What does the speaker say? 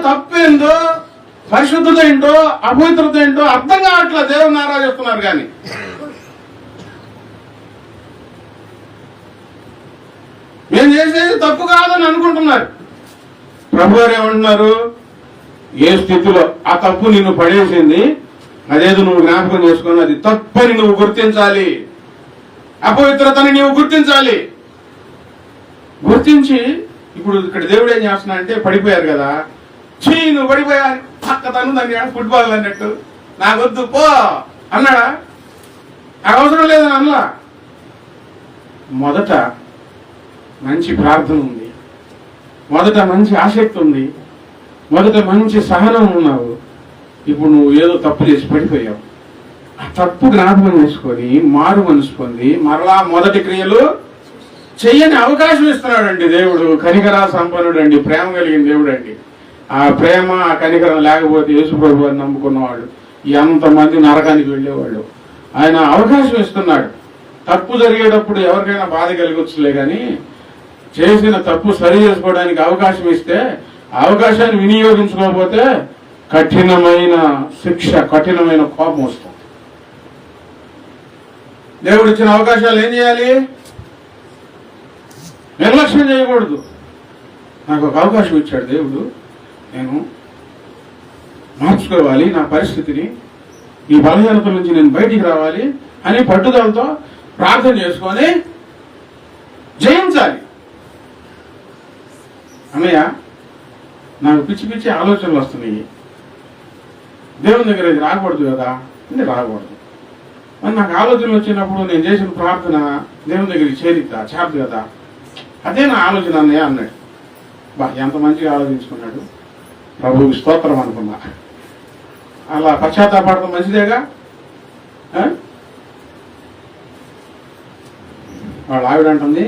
తప్పేందో, పరిశుద్ధత ఏంటో, అపవిత్రత ఏంటో అర్థం కావట్లా. దేవుని ఆరాధిస్తున్నారు కానీ మేము చేసేది తప్పు కాదని అనుకుంటున్నారు. ప్రభు గారు ఏమంటున్నారు? ఏ స్థితిలో ఆ తప్పు నిన్ను పడేసింది అదేదో నువ్వు జ్ఞాపకం చేసుకుని అది తప్పని నువ్వు గుర్తించాలి. అపవిత్రతని నువ్వు గుర్తించాలి. గుర్తించి ఇప్పుడు ఇక్కడ దేవుడు ఏం చేస్తున్నా అంటే, పడిపోయారు కదా, నువ్వు పడిపోయా పక్క తను ఫుట్బాల్ అన్నట్టు నాకొద్దు పో అన్నాడా? అవసరం లేదని అన్నలా. మొదట మంచి ప్రార్థన ఉంది, మొదట మంచి ఆసక్తి ఉంది, మొదట మంచి సహనం ఉన్నావు. ఇప్పుడు నువ్వు ఏదో తప్పు చేసి పడిపోయావు. ఆ తప్పు జ్ఞాపకం చేసుకొని మారు మనసు పొంది మరలా మొదటి క్రియలు చెయ్యని అవకాశం ఇస్తున్నాడండి దేవుడు. కనికరా సంపన్నుడు అండి, ప్రేమ కలిగిన దేవుడు అండి. ఆ ప్రేమ ఆ కనికరం లేకపోతే యేసు ప్రభు అని నమ్ముకున్నవాడు ఎంతమంది నరకానికి వెళ్ళేవాళ్ళు. ఆయన అవకాశం ఇస్తున్నాడు. తప్పు జరిగేటప్పుడు ఎవరికైనా బాధ కలిగొచ్చులే కానీ చేసిన తప్పు సరి చేసుకోవడానికి అవకాశం ఇస్తే అవకాశాన్ని వినియోగించుకోకపోతే కఠినమైన శిక్ష, కఠినమైన కోపం వస్తుంది. దేవుడు ఇచ్చిన అవకాశాలు ఏం చేయాలి? నిర్లక్ష్యం చేయకూడదు. నాకు ఒక అవకాశం ఇచ్చాడు దేవుడు, నేను మార్చుకోవాలి నా పరిస్థితిని, ఈ బలహీనత నుంచి నేను బయటికి రావాలి అని పట్టుదలతో ప్రార్థన చేసుకొని జయించాలి. అన్నయ్య, నాకు పిచ్చి పిచ్చి ఆలోచనలు వస్తున్నాయి, దేవుని దగ్గర ఇది రాకూడదు కదా అంటే రాకూడదు. మరి నాకు ఆలోచనలు వచ్చినప్పుడు నేను చేసిన ప్రార్థన దేవుని దగ్గరికి చేరదు కదా, అదే నా ఆలోచన అన్నయ్య అన్నాడు. ఎంత మంచిగా ఆలోచించుకున్నాడు. ప్రభువుకి స్తోత్రం అనుకున్నా. అలా పశ్చాత్తాపడటం మంచిదేగా. వాళ్ళ ఆవిడ అంటుంది,